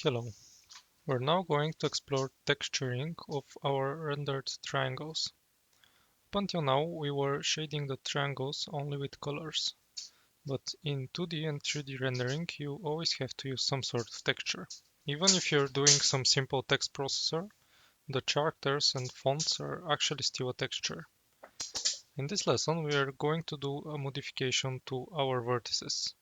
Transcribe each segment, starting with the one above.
Hello, we're now going to explore texturing of our rendered triangles. Up until now, we were shading the triangles only with colors, but in 2D and 3D rendering, you always have to use some sort of texture. Even if you're doing some simple text processor, the characters and fonts are actually still a texture. In this lesson, we are going to do a modification to our vertices.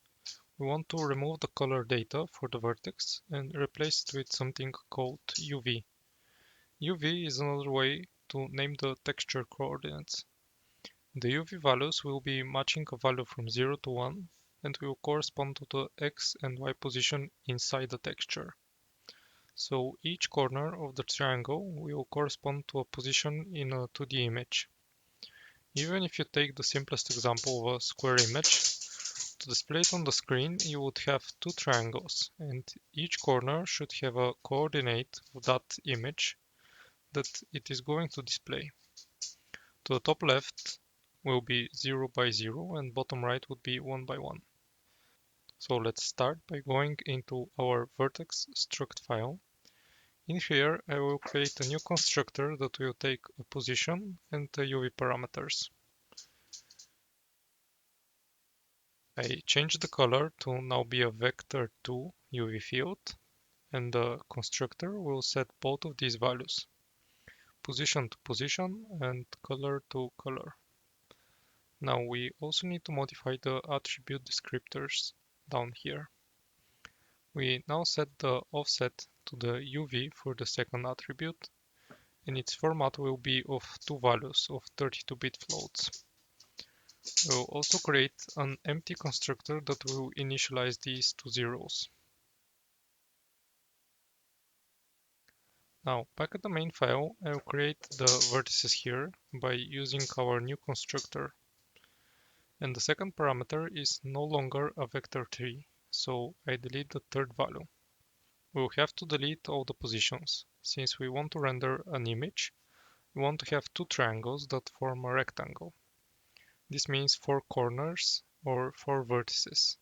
We want to remove the color data for the vertex and replace it with something called UV. UV is another way to name the texture coordinates. The UV values will be matching a value from 0 to 1 and will correspond to the X and Y position inside the texture. So each corner of the triangle will correspond to a position in a 2D image. Even if you take the simplest example of a square image, to display it on the screen, you would have two triangles, and each corner should have a coordinate of that image that it is going to display. To the top left will be 0 by 0, and bottom right would be 1 by 1. So let's start by going into our vertex struct file. In here, I will create a new constructor that will take a position and the UV parameters. I change the color to now be a vector2 UV field, and the constructor will set both of these values, position to position and color to color. Now we also need to modify the attribute descriptors down here. We now set the offset to the UV for the second attribute, and its format will be of two values of 32-bit floats. We'll also create an empty constructor that will initialize these to zeros. Now, back at the main file, I'll create the vertices here by using our new constructor. And the second parameter is no longer a vector3, so I delete the third value. We'll have to delete all the positions. Since we want to render an image, we want to have two triangles that form a rectangle. This means 4 corners or 4 vertices.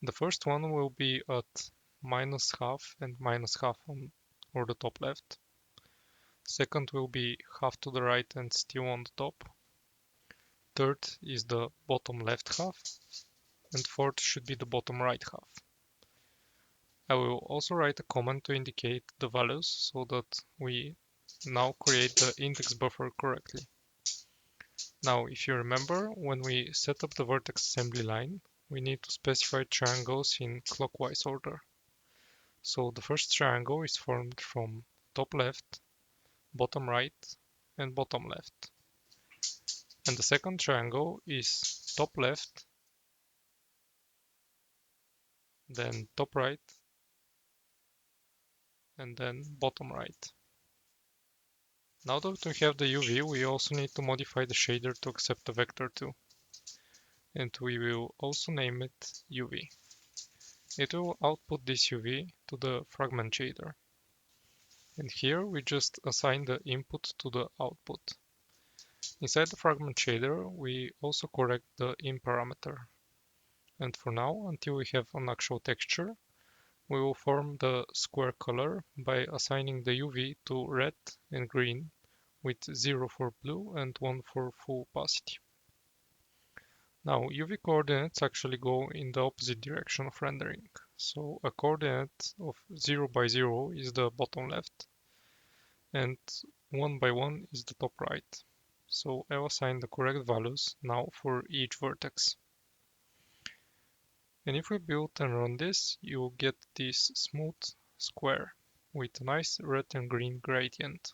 The first one will be at -half and -half on or the top left. Second will be half to the right and still on the top. Third is the bottom left half, and fourth should be the bottom right half. I will also write a comment to indicate the values so that we now create the index buffer correctly. Now, if you remember, when we set up the vertex assembly line, we need to specify triangles in clockwise order. So the first triangle is formed from top left, bottom right, and bottom left. And the second triangle is top left, then top right, and then bottom right. Now that we have the UV, we also need to modify the shader to accept the vector2. And we will also name it UV. It will output this UV to the fragment shader. And here we just assign the input to the output. Inside the fragment shader, we also correct the in parameter. And for now, until we have an actual texture, we will form the square color by assigning the UV to red and green with 0 for blue and 1 for full opacity. Now, UV coordinates actually go in the opposite direction of rendering. So a coordinate of 0 by 0 is the bottom left, and 1 by 1 is the top right. So I'll assign the correct values now for each vertex. And if we build and run this, you'll get this smooth square with a nice red and green gradient.